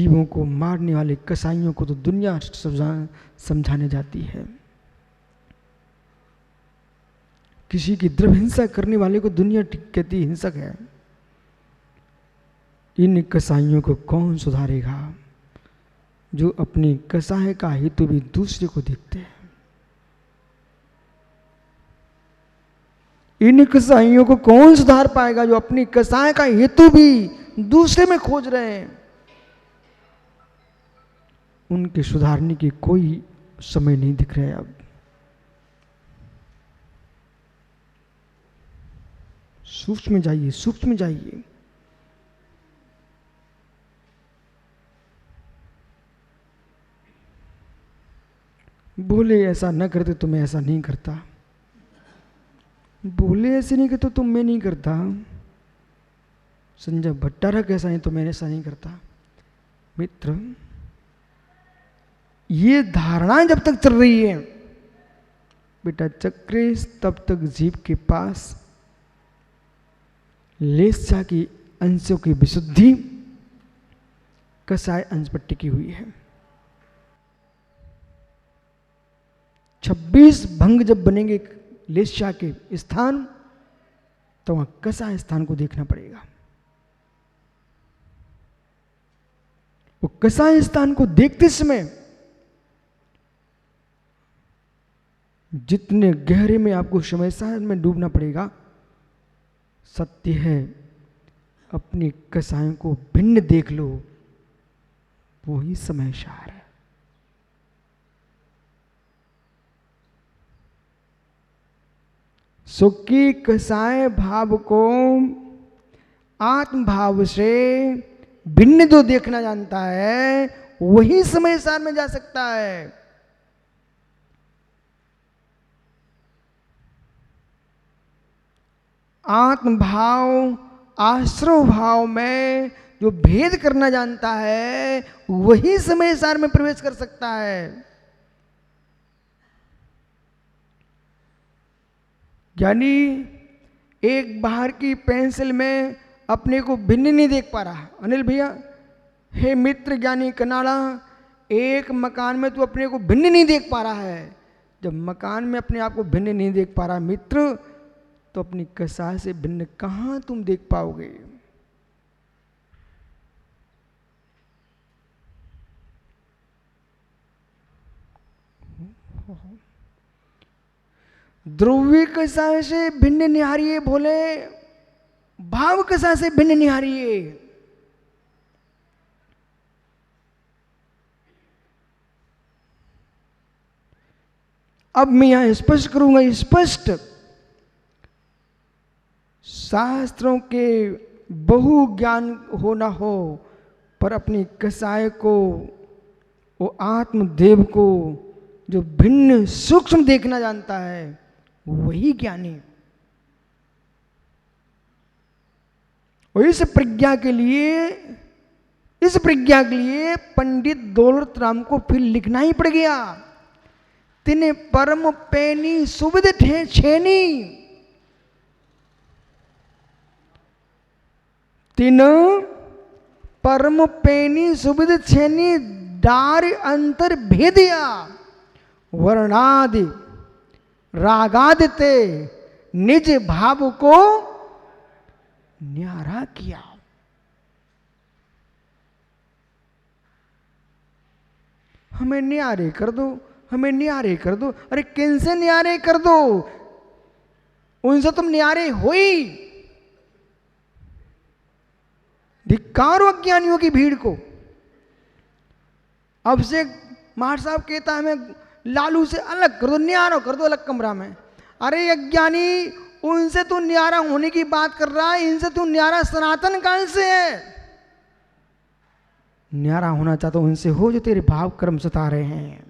जीवों को मारने वाले कसाईयों को तो दुनिया समझाने जाती है। किसी की द्रव्य हिंसा करने वाले को दुनिया कहती हिंसक है। इन कसाईयों को कौन सुधारेगा जो अपनी कसाई का हेतु भी दूसरे को देखते हैं। इन कसाईयों को कौन सुधार पाएगा जो अपनी कसाई का हेतु भी दूसरे में खोज रहे हैं। उनके सुधारने की कोई समय नहीं दिख रहा है। अब सूक्ष्म जाइए, सूक्ष्म जाइए। बोले ऐसा न करते तो मैं ऐसा नहीं करता, बोले ऐसे नहीं करते तो मैं नहीं करता। संजय भट्टारक ऐसा नहीं तो मैं ऐसा नहीं करता। मित्र, ये धारणाएं जब तक चल रही है बेटा, चक्रेश तब तक जीव के पास लेस्या की अंशों की विशुद्धि कसाय अंश पर टिकी हुई है। 26 भंग जब बनेंगे लेस्या के स्थान, तो वहां कसाय स्थान को देखना पड़ेगा। वो कसाय स्थान को देखते समय जितने गहरे में आपको समस्या में डूबना पड़ेगा, सत्य है अपनी कसायों को भिन्न देख लो, वो ही समय सार है। सुख की कसाय भाव को आत्म भाव से भिन्न जो देखना जानता है वही समय सार में जा सकता है। आत्म भाव आश्रव भाव में जो भेद करना जानता है वही समय सार में प्रवेश कर सकता है। यानी एक बाहर की पेंसिल में अपने को भिन्न नहीं देख पा रहा। अनिल भैया, हे मित्र ज्ञानी कनाड़ा, एक मकान में तू अपने को भिन्न नहीं देख पा रहा है। जब मकान में अपने आप को भिन्न नहीं देख पा रहा मित्र, तो अपनी कसाय से भिन्न कहां तुम देख पाओगे। ध्रुवी कसाय से भिन्न निहारिये भोले, भाव कसाय से भिन्न निहारिये। अब मैं यहां स्पष्ट करूंगा, स्पष्ट शास्त्रों के बहु ज्ञान हो ना हो, पर अपनी कसाय को, वो आत्मदेव को जो भिन्न सूक्ष्म देखना जानता है वही ज्ञानी। और इस प्रज्ञा के लिए पंडित दौलत राम को फिर लिखना ही पड़ गया। तिने परम पैनी सुविध छेनी, तीन परम पैनी सुविध छेनी, डार अंतर भेदिया, वर्णादि रागादिते निज भाव को न्यारा किया। हमें न्यारे कर दो, हमें न्यारे कर दो। अरे किनसे न्यारे कर दो? उनसे तुम न्यारे हो ही। धिक्कारो अज्ञानियों की भीड़ को। अब से मार साहब कहता है हमें लालू से अलग कर दो, न्यारा कर दो अलग कमरा में। अरे अज्ञानी, उनसे तू न्यारा होने की बात कर रहा है, इनसे तू न्यारा सनातन काल से है। न्यारा होना चाहता तो उनसे हो जो तेरे भाव कर्म सता रहे हैं।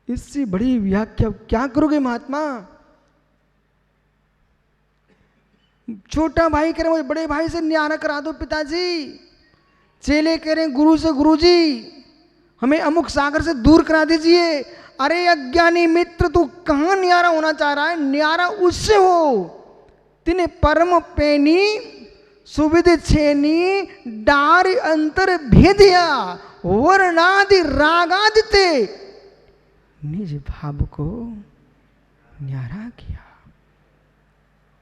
इससे बड़ी व्याख्या क्या करोगे महात्मा? छोटा भाई कह रहे मुझे बड़े भाई से न्यारा करा दो पिताजी, चेले कह रहे हैं गुरु से गुरुजी हमें अमुक सागर से दूर करा दीजिए। अरे अज्ञानी मित्र, तू कहां न्यारा होना चाह रहा है? न्यारा उससे हो तिने परम पेनी सुविध छेनी डार अंतर भेदिया वर्णादि रागादिते निज भाव को न्यारा किया।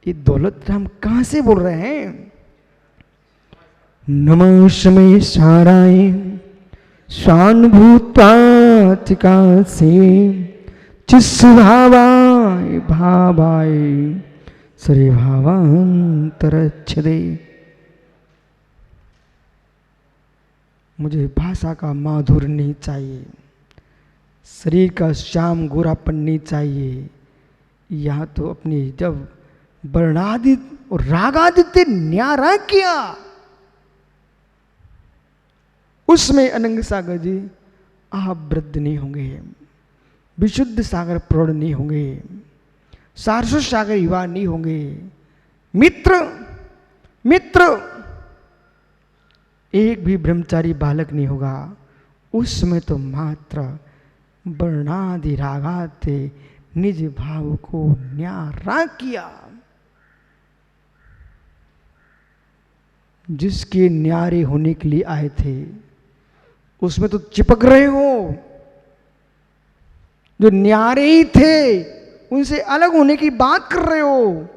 ये दौलत हम कहां से बोल रहे हैं? नमस्मे साराय स्वानुभूतातिका से चिस्भावाय भावाय श्री भावांतरच्छदे। मुझे भाषा का माधुर्य नहीं चाहिए, शरीर का श्याम गोरापन नहीं चाहिए, यहाँ तो अपनी जब वर्णादित और रागादित्य न्यारा किया उसमें अनंग सागर जी आप वृद्ध नहीं होंगे, विशुद्ध सागर प्रौढ़ नहीं होंगे, सारस्वत सागर युवा नहीं होंगे। मित्र मित्र एक भी ब्रह्मचारी बालक नहीं होगा, उसमें तो मात्र वर्णादि रागाते निज भाव को न्यारा किया। जिसके न्यारे होने के लिए आए थे उसमें तो चिपक रहे हो। जो न्यारे ही थे उनसे अलग होने की बात कर रहे हो।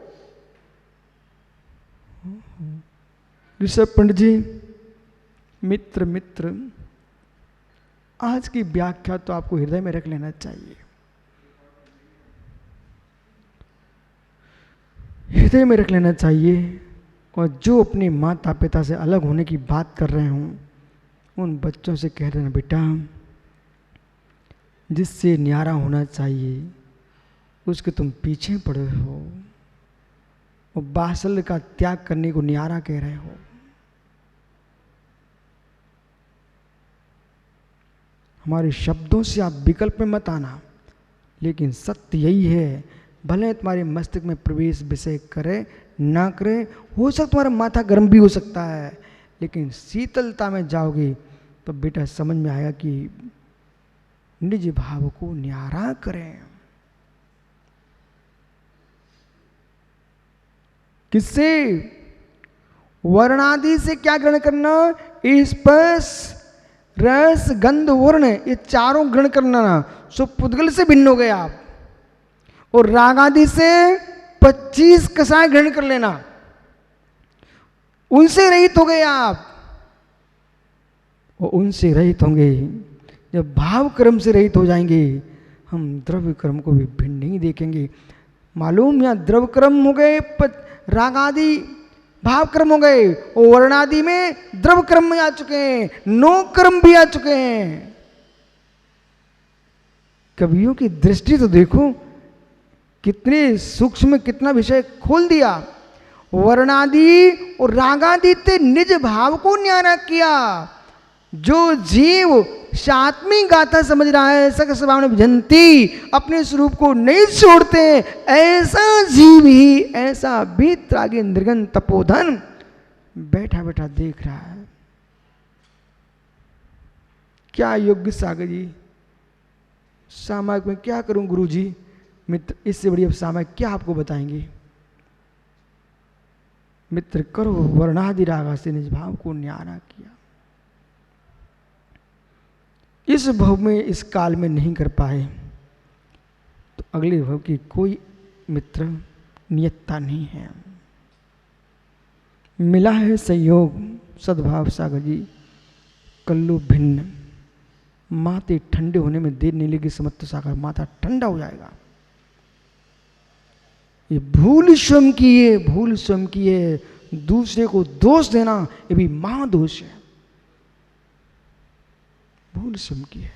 ऋषभ पंडित जी, मित्र मित्र, आज की व्याख्या तो आपको हृदय में रख लेना चाहिए। हृदय में रख लेना चाहिए। और जो अपने माता पिता से अलग होने की बात कर रहे हों उन बच्चों से कह रहे हैं, बेटा जिससे न्यारा होना चाहिए उसके तुम पीछे पड़े हो और बासल का त्याग करने को न्यारा कह रहे हो। हमारे शब्दों से आप विकल्प में मत आना, लेकिन सत्य यही है। भले तुम्हारे मस्तिष्क में प्रवेश विषय करे ना करे, हो सकता तुम्हारा माथा गर्म भी हो सकता है, लेकिन शीतलता में जाओगे तो बेटा समझ में आएगा कि निज भाव को न्यारा करें। किससे? वर्णादि से क्या ग्रहण करना? स्पर्श रस गंध वर्ण, ये चारों ग्रहण करना ना। सो पुद्गल से भिन्न हो गए आप। और राग आदि से 25 कसाय ग्रहण कर लेना, उनसे रहित हो गए आप। और उनसे रहित होंगे, जब भाव कर्म से रहित हो जाएंगे हम द्रव्य कर्म को भी भिन्न नहीं देखेंगे। मालूम, यहाँ द्रव्य कर्म हो गए, राग आदि भाव कर्म हो गए, और वर्णादि में द्रव्य कर्म में आ चुके हैं, नो कर्म भी आ चुके हैं। कवियों की दृष्टि तो देखो, कितने सूक्ष्म, कितना विषय खोल दिया। वर्णादि और रागादि ते निज भाव को न्यारा किया। जो जीव सात्मी गाथा समझ रहा है, सकस भावना विजंती, अपने स्वरूप को नहीं छोड़ते, ऐसा जीव ही, ऐसा भी त्रागी निर्गन तपोधन बैठा बैठा देख रहा है। क्या योग्य सागर जी, सामायिक में क्या करूं गुरु जी? मित्र, इससे बड़ी अब सामायिक क्या आपको बताएंगे? मित्र, करो वर्णादि रागा से निज भाव को न्यारा किया। इस भव में, इस काल में नहीं कर पाए तो अगले भव की कोई मित्र नियतता नहीं है। मिला है संयोग सद्भाव सागर जी, कल्लू भिन्न, माथे ठंडे होने में देर नहीं लगी, समत्त सागर माथा ठंडा हो जाएगा। ये भूल स्वयं की है, भूल स्वयं की है। दूसरे को दोष देना ये भी महादोष है, भूल स्वयं की है।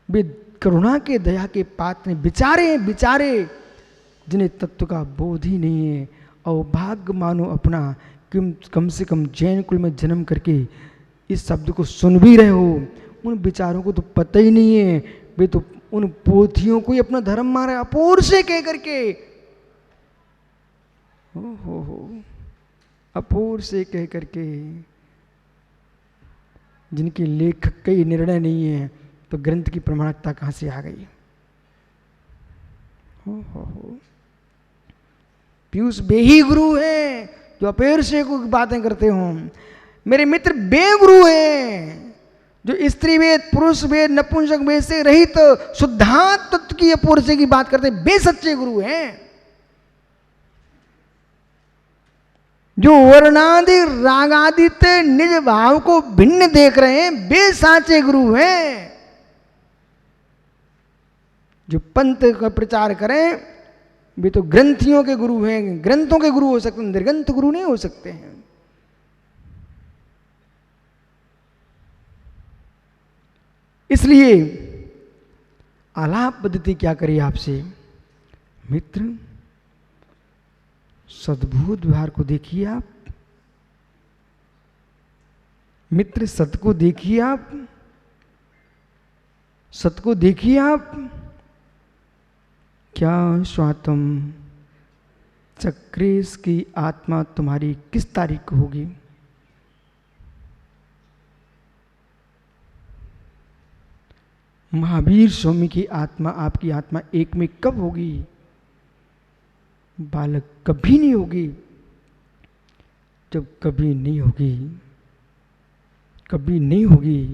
वे करुणा के दया के पात्र बिचारे बिचारे जिन्हें तत्व का बोध ही नहीं है। और भाग्य मानो अपना, कम से कम जैन कुल में जन्म करके इस शब्द को सुन भी रहे हो, उन विचारों को तो पता ही नहीं है। वे तो उन पोथियों को ही अपना धर्म मारा अपोर से कह करके, हो अपोर से कह करके, जिनके लेखक का निर्णय नहीं है तो ग्रंथ की प्रमाणिकता कहां से आ गई? हो। पीयूष वे ही गुरु हैं जो अपेर से को बातें करते हो। मेरे मित्र वे गुरु हैं जो स्त्री वेद, पुरुष वेद, नपुंसक वेद से रहित शुद्धांत तत्व की अपूर्व से की बात करते हैं। वे सच्चे गुरु हैं जो वर्णादि रागादित निज भाव को भिन्न देख रहे हैं। वे साचे गुरु हैं जो पंथ का प्रचार करें। वे तो ग्रंथियों के गुरु हैं, ग्रंथों के गुरु हो सकते हैं, निर्ग्रंथ गुरु नहीं हो सकते हैं। इसलिए आलाप पद्धति क्या करिए आपसे, मित्र सद्भूत व्यवहार को देखिए आप, मित्र सत को देखिए आप, सत को देखिए आप। क्या स्वातम चक्रेश की आत्मा तुम्हारी किस तारीख को होगी? महावीर स्वामी की आत्मा, आपकी आत्मा एक में कब होगी? बालक कभी नहीं होगी। जब कभी नहीं होगी, कभी नहीं होगी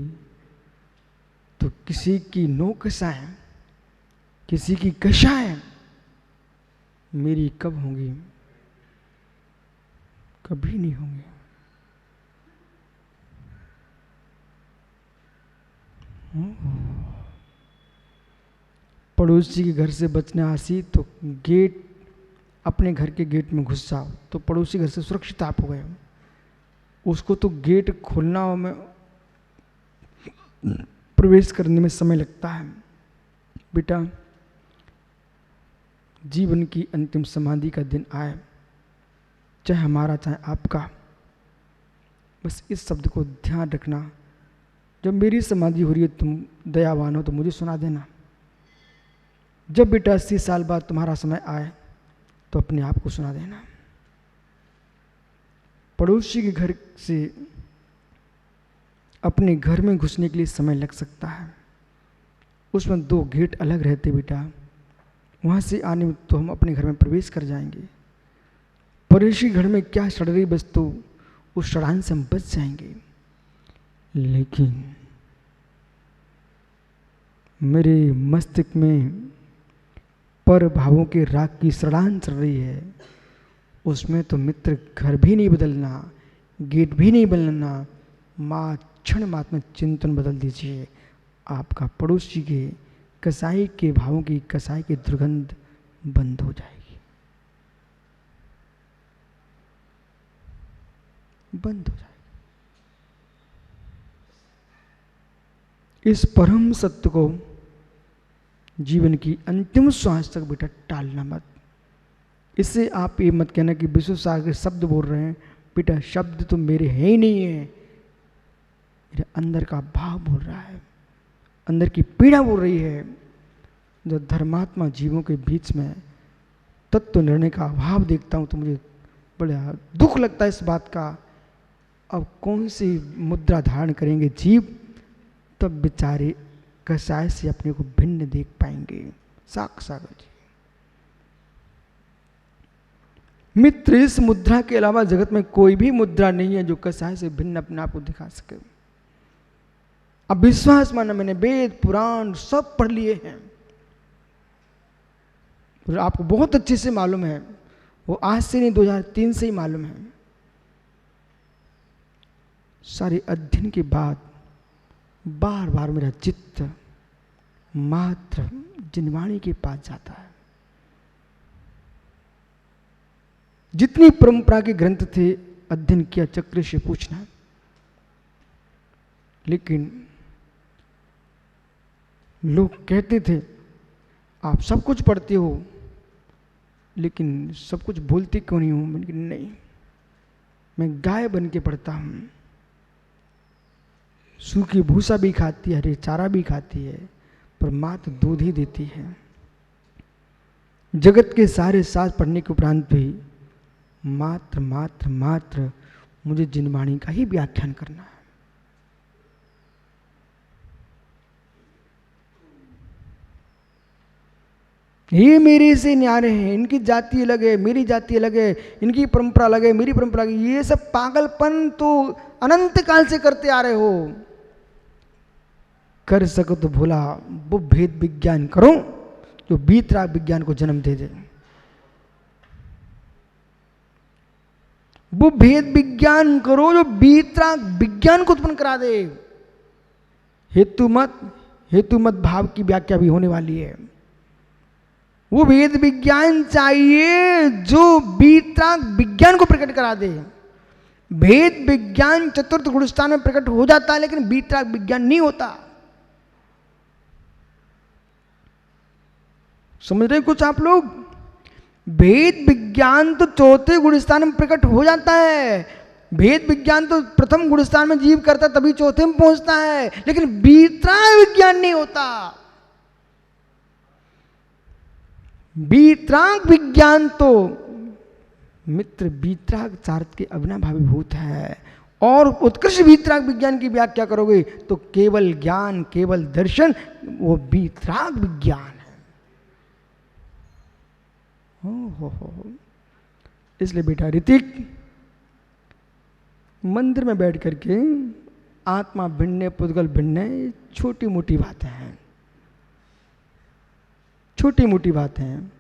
तो किसी की नौकसाएं, किसी की कशाएं मेरी कब होंगी? कभी नहीं होंगी। पड़ोसी के घर से बचना आसी तो गेट, अपने घर के गेट में घुस जाओ तो पड़ोसी घर से सुरक्षित आप हो गए। उसको तो गेट खोलना में, प्रवेश करने में समय लगता है। बेटा जीवन की अंतिम समाधि का दिन आए, चाहे हमारा चाहे आपका, बस इस शब्द को ध्यान रखना। जब मेरी समाधि हो रही है, तुम दयावान हो तो मुझे सुना देना। जब बेटा 80 साल बाद तुम्हारा समय आए तो अपने आप को सुना देना। पड़ोसी के घर से अपने घर में घुसने के लिए समय लग सकता है। उसमें 2 गेट अलग रहते बेटा, वहाँ से आने में तो हम अपने घर में प्रवेश कर जाएंगे। पड़ोसी घर में क्या सड़ रही वस्तु, उस सड़ान से हम बच जाएंगे। लेकिन मेरे मस्तिष्क में पर भावों के राग की सड़ान चल रही है, उसमें तो मित्र घर भी नहीं बदलना, गेट भी नहीं बदलना। माँ क्षण मात्र में चिंतन बदल दीजिए, आपका पड़ोसी के कसाई के भावों की, कसाई की दुर्गंध बंद हो जाएगी, बंद हो जाएगी। इस परम सत्य को जीवन की अंतिम श्वास तक बेटा टालना मत। इससे आप ये मत कहना कि विश्व सागर शब्द बोल रहे हैं। बेटा शब्द तो मेरे हैं ही नहीं है, मेरे अंदर का भाव बोल रहा है, अंदर की पीड़ा बोल रही है। जब धर्मात्मा जीवों के बीच में तत्व निर्णय का अभाव देखता हूँ तो मुझे बड़ा दुख लगता है इस बात का। अब कौन सी मुद्रा धारण करेंगे जीव, तब बेचारे कसाय से अपने को भिन्न देख पाएंगे। सागर जी मित्र, इस मुद्रा के अलावा जगत में कोई भी मुद्रा नहीं है जो कसाय से भिन्न अपने आप को दिखा सके। अब विश्वास माना, मैंने वेद पुराण सब पढ़ लिए हैं, और आपको बहुत अच्छे से मालूम है, वो आज से नहीं 2003 से ही मालूम है। सारे अध्ययन के बाद बार बार मेरा चित्त मात्र जिनवाणी के पास जाता है। जितनी परंपरा के ग्रंथ थे अध्ययन किया, चक्र से पूछना, लेकिन लोग कहते थे आप सब कुछ पढ़ते हो लेकिन सब कुछ बोलते क्यों नहीं हो? मैंने कहा नहीं, मैं गाय बन के पढ़ता हूं। सूखी भूसा भी खाती है, हरे चारा भी खाती है, पर मात्र दूध ही देती है। जगत के सारे शास्त्र पढ़ने के उपरांत भी मात्र मात्र मात्र मुझे जिनवाणी का ही व्याख्यान करना है। ये मेरे से न्यारे हैं, इनकी जाति अलग है, मेरी जाति अलग है, इनकी परंपरा अलग है, मेरी परंपरा अलग है। ये सब पागलपन तो अनंत काल से करते आ रहे हो। कर सको तो भोला वो भेद विज्ञान करो जो बीतराग विज्ञान को जन्म दे दे। वो भेद विज्ञान करो जो बीतराग विज्ञान को उत्पन्न करा दे। हेतु मत भाव की व्याख्या भी होने वाली है। वो वेद विज्ञान चाहिए जो बीतराग विज्ञान को प्रकट करा दे। भेद विज्ञान चतुर्थ गुणस्थान में प्रकट हो जाता है, लेकिन बीतराग विज्ञान नहीं होता। समझ रहे कुछ आप लोग? भेद विज्ञान तो चौथे गुणस्थान में प्रकट हो जाता है। भेद विज्ञान तो प्रथम गुणस्थान में जीव करता तभी चौथे में पहुंचता है, लेकिन बीतराग विज्ञान नहीं होता। बीतराग विज्ञान तो मित्र बीतराग चार्थ के अविनाभावी भूत है। और उत्कृष्ट बीतराग विज्ञान की व्याख्या करोगे तो केवल ज्ञान, केवल दर्शन, वो बीतराग विज्ञान है। हो। इसलिए बेटा ऋतिक, मंदिर में बैठ करके आत्मा भिन्न पुद्गल भिन्न, छोटी मोटी बातें हैं, छोटी मोटी बातें हैं।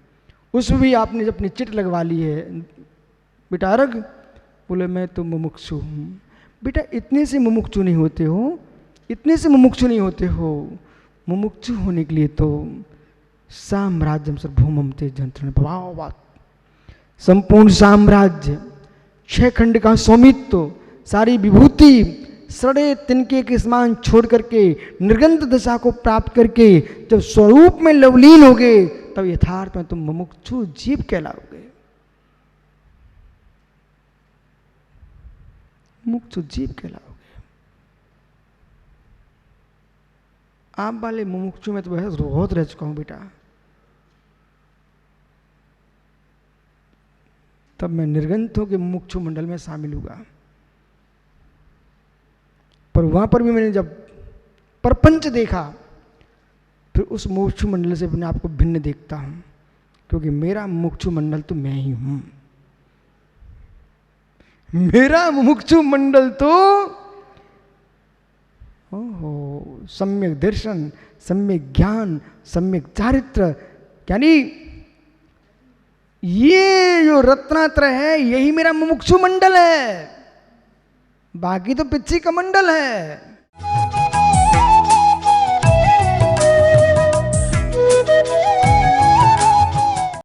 उसमें भी आपने अपनी चिट लगवा ली है। बेटा अर्घ बोले मैं तो मुमुक्षु हूँ। बेटा इतने से मुमुक्षु नहीं होते हो, इतने से मुमुक्षु नहीं होते हो। मुमुक्षु होने के लिए तो साम्राज्यम सर्वभौमम ते जंत्र भाव, संपूर्ण साम्राज्य, 6 खंड का स्वामित्व, सारी विभूति सड़े तिनके के समान छोड़ करके निर्गंत दशा को प्राप्त करके जब स्वरूप में लवलीन होगे तब यथार्थ में तुम मुमुक्षु जीव कहलाओगे। मुमुक्षु जीव कहलाओगे। आप वाले मुमुक्षु में तो बहुत रह चुका हूं बेटा। तब मैं निर्गंतों के मुमुक्षु मंडल में शामिल हुआ। पर वहां पर भी मैंने जब प्रपंच देखा, फिर उस मुमुक्षु मंडल से अपने आप को भिन्न देखता हूं, क्योंकि मेरा मुमुक्षु मंडल तो मैं ही हूं। मेरा मुमुक्षु मंडल तो सम्यक दर्शन, सम्यक ज्ञान, सम्यक चारित्र, यानी ये जो रत्नात्र है यही मेरा मुमुक्षु मंडल है। बाकी तो पिच्ची का मंडल है।